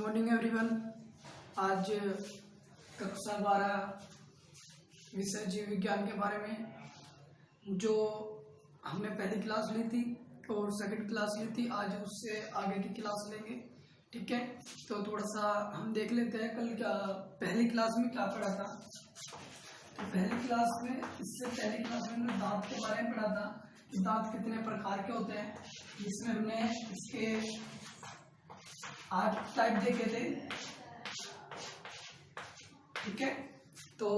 Morning everyone. आज कक्षा 12 विषय जीव विज्ञान के बारे में जो हमने पहली क्लास ली थी और सेकंड क्लास ली थी, आज उससे आगे की क्लास लेंगे। ठीक है, तो थोड़ा सा हम देख लेते हैं कल क्या पहली क्लास में क्या पढ़ा था। तो पहली क्लास में, इससे पहली क्लास में हमने दांत के बारे में पढ़ा था कि दांत कितने प्रकार के होते हैं, जिसमें हमने इसके 8 टाइप देखे थे। ठीक है, तो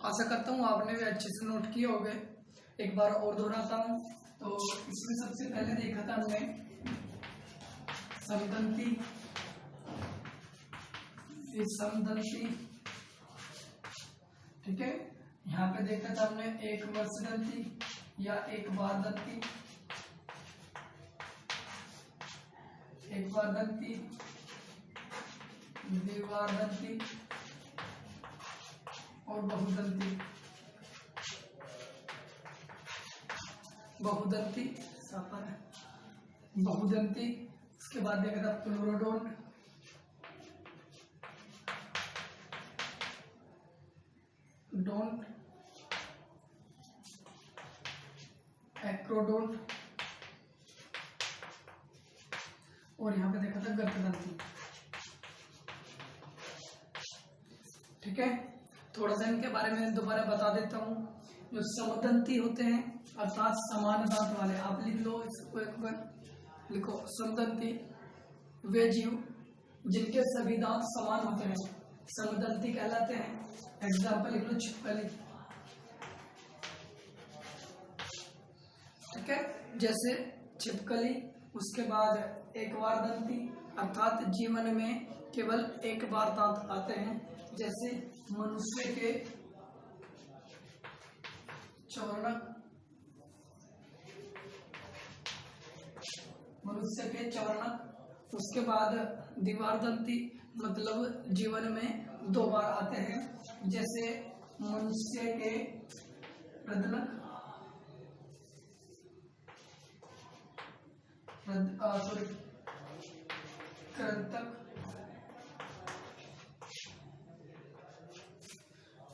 आशा करता हूँ आपने भी अच्छे से नोट किए होंगे। एक बार और दोहराता हूँ। तो इसमें सबसे पहले देखा था हमने समदंती, फिर समदंती। ठीक है, यहाँ पे देखा था हमने एक वर्षदंती या एक बारदंती, एक बारदंती, द्विबारदंती और बहुदंती। बहुदंती बहुदंती। उसके बाद देखा था प्लूरोडोंट, डोंट, एक्रोडोंट और यहाँ पे देखा था गर्भदंती। ठीक है, थोड़ा सा इनके बारे में दोबारा बता देता हूँ। जो समदंती होते हैं अर्थात समान दांत वाले, आप लिख लो इसको, एक बार लिखो। समदंती वे जीव जिनके सभी दांत समान होते हैं समदंती कहलाते हैं। एग्जाम्पल लिख लो, छिपकली। ठीक है, जैसे छिपकली। उसके बाद एक बार दंती अर्थात जीवन में केवल एक बार दांत आते हैं, जैसे मनुष्य के चौर्णक, मनुष्य के चौर्णक। उसके बाद द्विबारदंती मतलब जीवन में 2 बार आते हैं, जैसे मनुष्य के प्रदनक, कृंतक,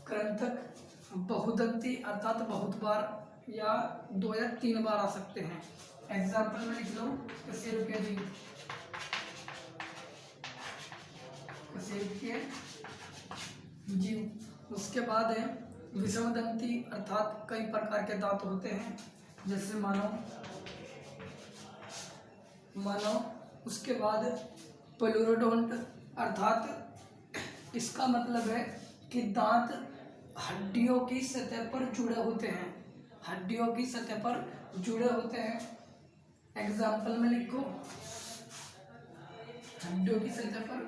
कृंतक। बहुदंती अर्थात बहुत बार या 2 या 3 बार आ सकते हैं। एग्जाम्पल में लिख लो, कशेरुक के जीव, कशेरुक के जीव। उसके बाद है विषमदंती अर्थात कई प्रकार के दांत होते हैं, जैसे मानव। उसके बाद प्लूरोडोंट अर्थात इसका मतलब है कि दांत हड्डियों की सतह पर जुड़े होते हैं, हड्डियों की सतह पर जुड़े होते हैं। एग्जाम्पल में लिखो, हड्डियों की सतह पर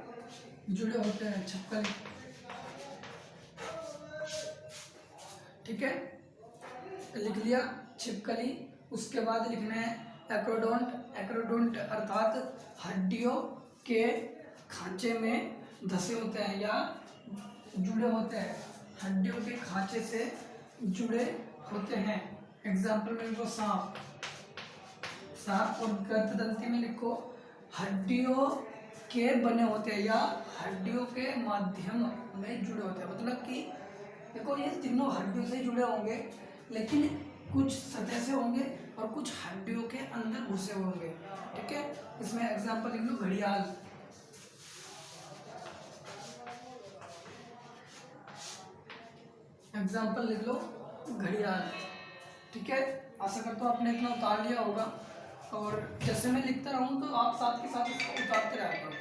जुड़े होते हैं, छिपकली। ठीक है, लिख लिया छिपकली। उसके बाद लिखना है एक्रोडोंट। एक्रोडोंट अर्थात हड्डियों के खांचे में धसे होते हैं या जुड़े होते हैं, हड्डियों के खांचे से जुड़े होते हैं। एग्जाम्पल में लिखो सांप, सांप। और गर्भदंती में लिखो हड्डियों के बने होते हैं या हड्डियों के माध्यम में जुड़े होते हैं। मतलब कि देखो, ये तीनों हड्डियों से जुड़े होंगे, लेकिन कुछ सतह से होंगे और कुछ हड्डियों के अंदर घुसे होंगे। ठीक है, इसमें एग्जाम्पल लिख लो, घड़ियाल। एग्जाम्पल लिख लो, घड़ियाल। ठीक है, आशा करता हूँ आपने इतना उतार लिया होगा, और जैसे मैं लिखता रहूँ तो आप साथ के साथ इसको उतारते रहा करो।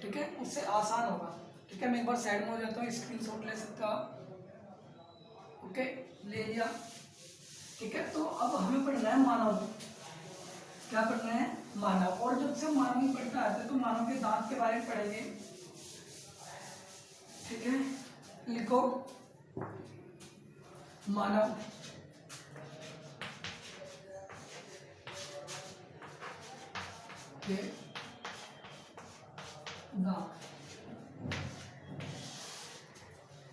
ठीक है, उससे आसान होगा। ठीक है, मैं एक बार साइड में हो जाता हूँ, स्क्रीनशॉट ले सकता हूँ। ओके, ले लिया। ठीक है, तो अब हमें पढ़ना है मानव। क्या पढ़ना है? मानव। और जब से मानव ही पढ़ता है तो मानव के दांत के बारे में पढ़ेंगे। ठीक है, लिखो मानव के दांत।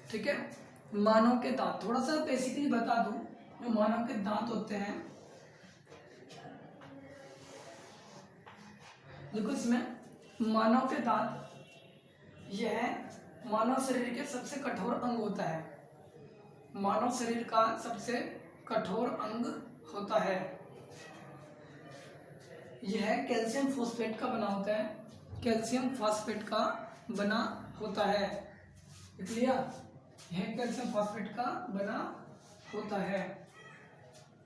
ठीक है, मानव के दांत थोड़ा सा बेसिकली बता दूं। जो मानव के दांत होते हैं, देखो इसमें मानव के दांत यह मानव शरीर के सबसे कठोर अंग होता है। मानव शरीर का सबसे कठोर अंग होता है। यह कैल्शियम फॉस्फेट का बना होता है। कैल्शियम फॉस्फेट का बना होता है। क्लियर? यह कैल्शियम फॉस्फेट का बना होता है।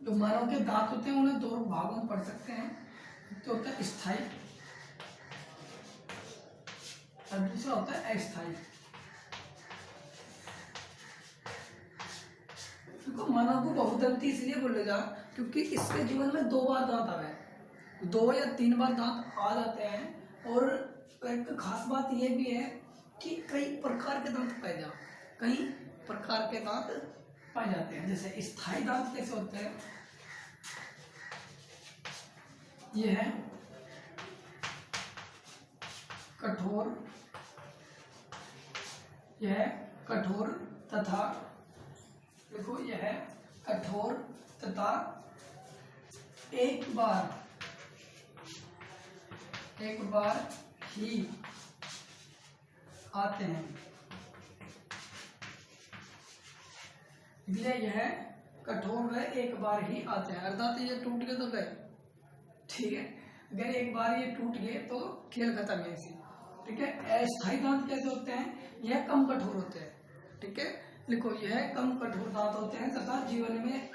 जो मानव के दांत होते हैं उन्हें दो भागों में पढ़ सकते हैं। तो होता है स्थायी और दूसरा होता है अस्थायी। तो मानव को बहुदंती इसलिए बोलेगा क्योंकि इसके जीवन में 2 बार दांत आवे, 2 या 3 बार दांत आ जाते हैं। और एक खास बात यह भी है कि कई प्रकार के दांत पाए जाते, कई प्रकार के दांत पाए जाते हैं। जैसे स्थायी दांत कैसे होते हैं, यह है कठोर, यह कठोर तथा, देखो यह है कठोर तथा एक बार ही आते हैं। इसलिए यह कठोर है, एक बार ही आते हैं। अर्थात ये टूट गए तो गए, ठीक है। अगर एक बार ये टूट गए तो खेल खत्म है इसी, ठीक है। अस्थायी दांत कैसे होते हैं, यह कम कठोर होते हैं, ठीक है। लिखो, यह कम कठोर दांत होते हैं तथा जीवन में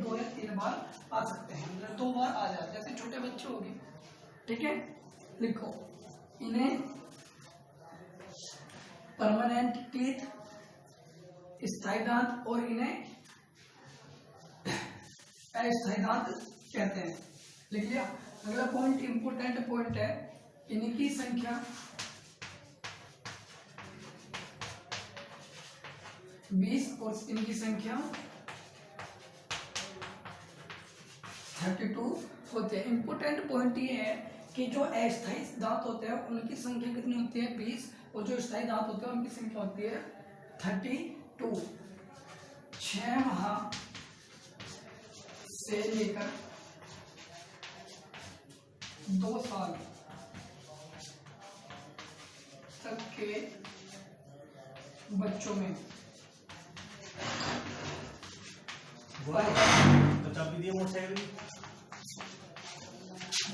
2 या 3 बार आ सकते हैं, मतलब 2 बार आ जाते हैं, जैसे छोटे बच्चे हो गए, ठीक है। लिखो, इन्हें परमानेंट टीथ, स्थायी दांत और इन्हें अस्थायी दांत कहते हैं। लिख लिया। अगला पॉइंट इंपोर्टेंट पॉइंट है, इनकी संख्या 20 और इनकी संख्या 32 होते हैं। इंपोर्टेंट पॉइंट ये है कि जो अस्थायी दांत होते हैं उनकी संख्या कितनी होती है, 20, और जो स्थायी दांत होते हैं उनकी संख्या होती है 32। 6 माह से लेकर 2 साल तक के बच्चों में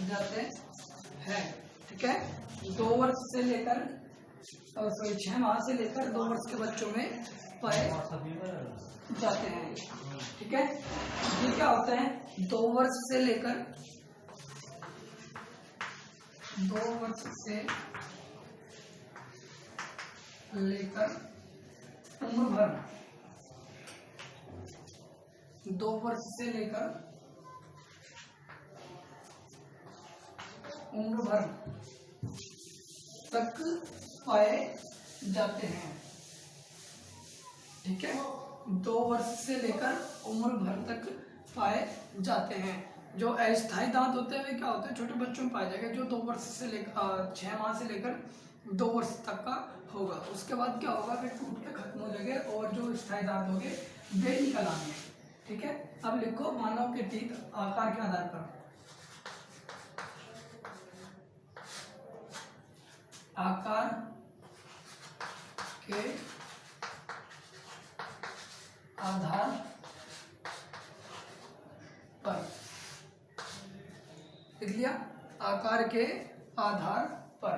जाते हैं, ठीक है। 2 वर्ष से लेकर 6 माह से लेकर 2 वर्ष के बच्चों में पाए जाते हैं, ठीक है। ये क्या होता है, 2 वर्ष से लेकर 2 वर्ष से लेकर उम्र भर, 2 वर्ष से लेकर उम्र भर तक पाए जाते हैं, ठीक है। 2 वर्ष से लेकर उम्र भर तक पाए जाते हैं। जो अस्थायी दांत होते हैं वे क्या होते हैं, छोटे बच्चों में पाए जाएंगे, जो 2 वर्ष से लेकर 6 माह से लेकर 2 वर्ष तक का होगा। उसके बाद क्या होगा, वे टूट के खत्म हो जाएंगे और जो स्थायी दांत होंगे वे निकल आएंगे, ठीक है। अब लिखो, मानव के टीथ आकार के आधार पर, आकार के आधार पर, लिख लिया। आकार के आधार पर,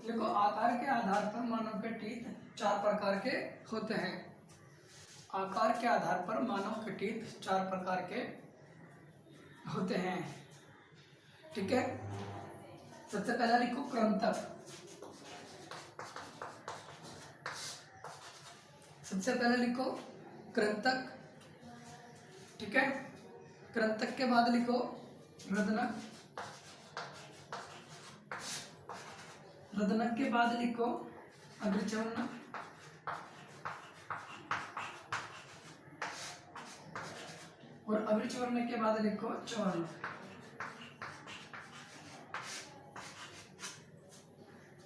देखो आकार के आधार पर मानव के टीथ 4 प्रकार के होते हैं। आकार के आधार पर मानव के टीथ 4 प्रकार के होते हैं, ठीक है। सबसे पहला लिखो कृंतक। सबसे पहले लिखो कृंतक, ठीक है। कृंतक के बाद लिखो रदनक, रदनक के बाद लिखो अग्रचर्णक, और अग्रचर्णक के बाद लिखो चौर्णक।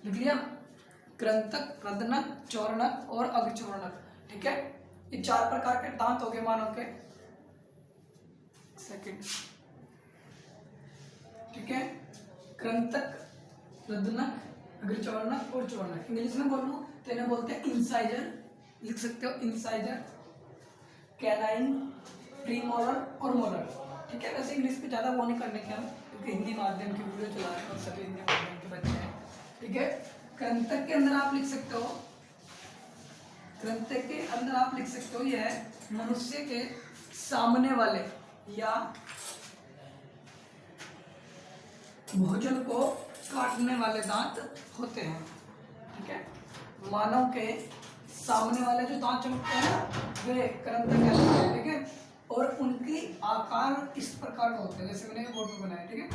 लिख लिया। कृंतक, रदनक, चौर्णक और अग्रचौर्णक, ठीक है। ये 4 प्रकार के दांत हो गए मानव के, सेकंड, ठीक है। कृंतक, रदनक, अग्र चवर्णक और चवर्णक। इंग्लिश में बोलूं तो इन्हें बोलते हैं इंसाइजर, लिख सकते हो इंसाइजर, कैनाइन, प्रीमोलर और मोलर। ठीक है, वैसे इंग्लिश पे ज़्यादा वो नहीं करने के हम, क्योंकि हिंदी माध्यम की वीडियो चला रहे हैं और सभी हिंदी माध्यम के बच्चे हैं। ठीक है, कृंतक के अंदर आप लिख सकते हो, कृंतक के अंदर आप लिख सकते हो यह मनुष्य के सामने वाले या भोजन को काटने वाले दांत होते हैं। ठीक है, मानव के सामने वाले जो दांत चमकते हैं वे कृंतक कहलाते हैं। ठीक है, और उनकी आकार इस प्रकार का होता है, जैसे मैंने बोर्ड में बनाया। ठीक है,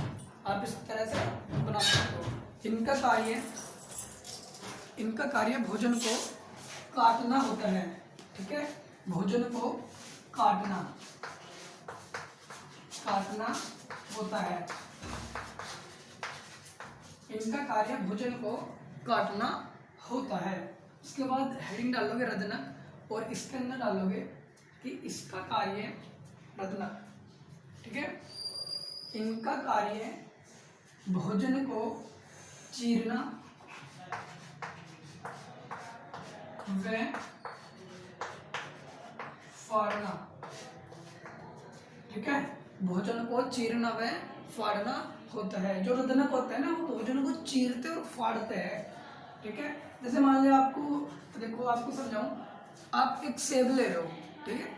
आप इस तरह से बना सकते हो। इनका कार्य भोजन को काटना होता है। ठीक है, भोजन को काटना होता है। इनका कार्य भोजन को काटना होता है। उसके बाद हेडिंग डालोगे रदनक, और इसके अंदर डालोगे कि इसका कार्य रदनक। ठीक है, इनका कार्य भोजन को चीरना व फाड़ना। ठीक है, भोजन को चीरना व फाड़ना होता है। जो रदनक होता है ना, वो भोजन को चीरते और फाड़ते हैं। ठीक है, जैसे मान लिया आपको, देखो आपको समझाऊं, आप एक सेब ले रहे हो। ठीक है,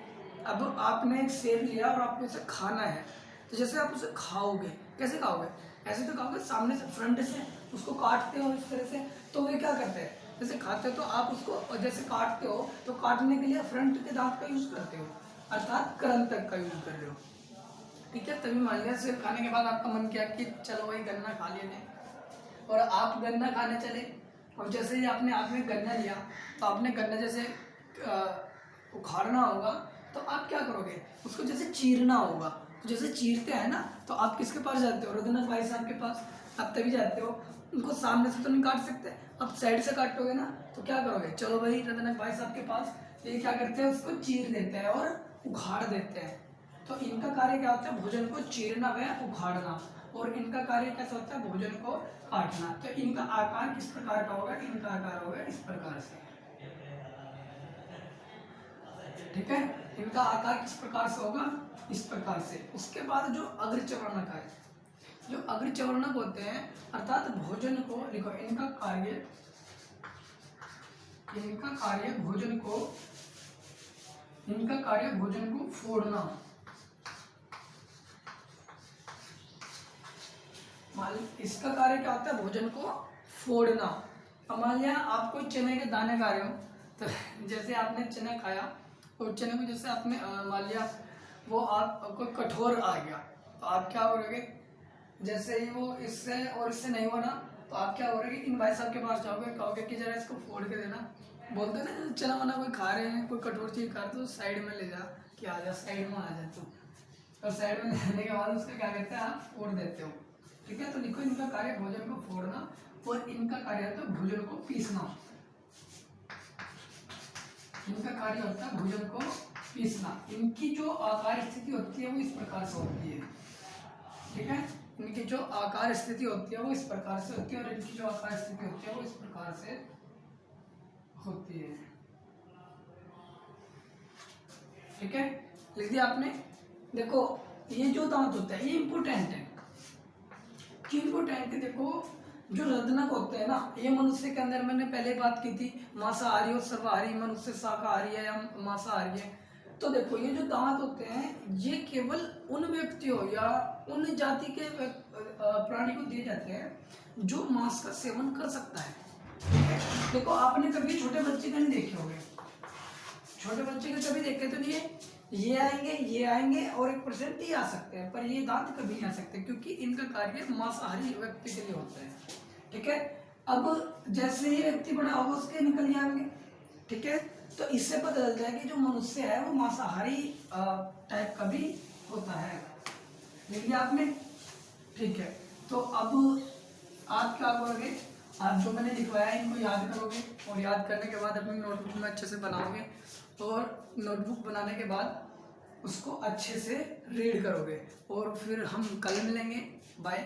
अब आपने एक सेब लिया और आपको उसे खाना है, तो जैसे आप उसे खाओगे, कैसे खाओगे? ऐसे तो खाओगे, सामने से, फ्रंट से उसको काटते हो इस तरह से। तो वे क्या करते हैं, जैसे खाते हो तो आप उसको जैसे काटते हो, तो काटने के लिए फ्रंट के दांत का यूज करते हो, अर्थात कृंतक का यूज कर रहे हो। ठीक है, तभी मान लिया सेब खाने के बाद आपका मन किया कि चलो भाई गन्ना खा लेने, और आप गन्ना खाने चले। और जैसे ही आपने हाथ में गन्ना लिया, तो आपने गन्ना जैसे उखाड़ना होगा, तो आप क्या करोगे, उसको जैसे चीरना होगा। तो जैसे चीरते हैं ना, तो आप किसके पास जाते हो? रदनक भाई साहब के पास। आप तभी जाते हो, उनको सामने से तो नहीं काट सकते, आप साइड से काटोगे ना, तो क्या करोगे, चलो भाई रदनक भाई साहब के पास। ये क्या करते हैं, उसको चीर देते हैं और उखाड़ देते हैं। तो इनका कार्य क्या होता है, भोजन को चीरना व उखाड़ना, और इनका कार्य कैसा होता है, भोजन को काटना। तो इनका आकार किस प्रकार का होगा, इनका आकार होगा इस प्रकार से। ठीक है, इनका आकार किस प्रकार से होगा, इस प्रकार से। उसके बाद जो अग्रचवर्णक है, जो अग्रचवर्णक होते हैं, अर्थात भोजन को, लिखो इनका कार्य भोजन को फोड़ना। इसका कार्य क्या होता है, भोजन को फोड़ना। अब मान लिया आप कोई चने के दाने खा रहे हो, तो जैसे आपने चना खाया, और चने को जैसे आपने मान लिया वो आप कोई कठोर आ गया, तो आप क्या करोगे, जैसे ही वो इससे और इससे नहीं हुआ ना, तो आप क्या करोगे, इन भाई साहब के पास जाओगे, कहोगे कि जरा इसको फोड़ के देना। बोलते हैं ना, चना वना कोई खा रहे हैं, कोई कठोर चीज खा रहे, तो साइड में ले जा, कि आ जा, साइड में आ जा तू। और साइड में जाने के बाद उसका क्या करते हैं, आप फोड़ देते हो। ठीक है, तो लिखो इनका कार्य भोजन को फोड़ना, और इनका कार्य होता है भोजन को पीसना। इनका कार्य होता है भोजन को पीसना। इनकी जो आकार स्थिति होती है वो इस प्रकार से होती है। ठीक है, इनकी जो आकार स्थिति होती है वो इस प्रकार से होती है, और इनकी जो आकार स्थिति होती है वो इस प्रकार से होती है। ठीक है, लिख दिया आपने। देखो ये जो दांत होता है ये इंपोर्टेंट है। क्यों इंपोर्टेंट है? देखो जो रदनक होते हैं ना, ये मनुष्य के अंदर, मैंने पहले बात की थी, मांसाहारी और सर्वाहारी, मनुष्य शाकाहारी है या मांसाहारी है। तो देखो ये जो दांत होते हैं ये केवल उन व्यक्तियों या उन जाति के प्राणी को दिए जाते हैं जो मांस का सेवन कर सकता है। देखो आपने कभी छोटे बच्चे का नहीं देखे होंगे, छोटे बच्चे के कभी देखे तो नहीं है, ये आएंगे और 1% ही आ सकते हैं, पर ये दांत कभी नहीं आ सकते, क्योंकि इनका कार्य मांसाहारी व्यक्ति के लिए होता है। ठीक है, अब जैसे ही व्यक्ति बड़ा होगा उसके निकल जाएंगे। ठीक है, तो इससे पता चलता है कि जो मनुष्य है वो मांसाहारी टाइप का भी होता है। लिख लिया आपने? ठीक है, तो अब आप क्या करोगे, आप जो मैंने लिखवाया इनको याद करोगे, और याद करने के बाद अपनी नोटबुक में अच्छे से बनाओगे, और नोटबुक बनाने के बाद उसको अच्छे से रीड करोगे, और फिर हम कल मिलेंगे। बाय।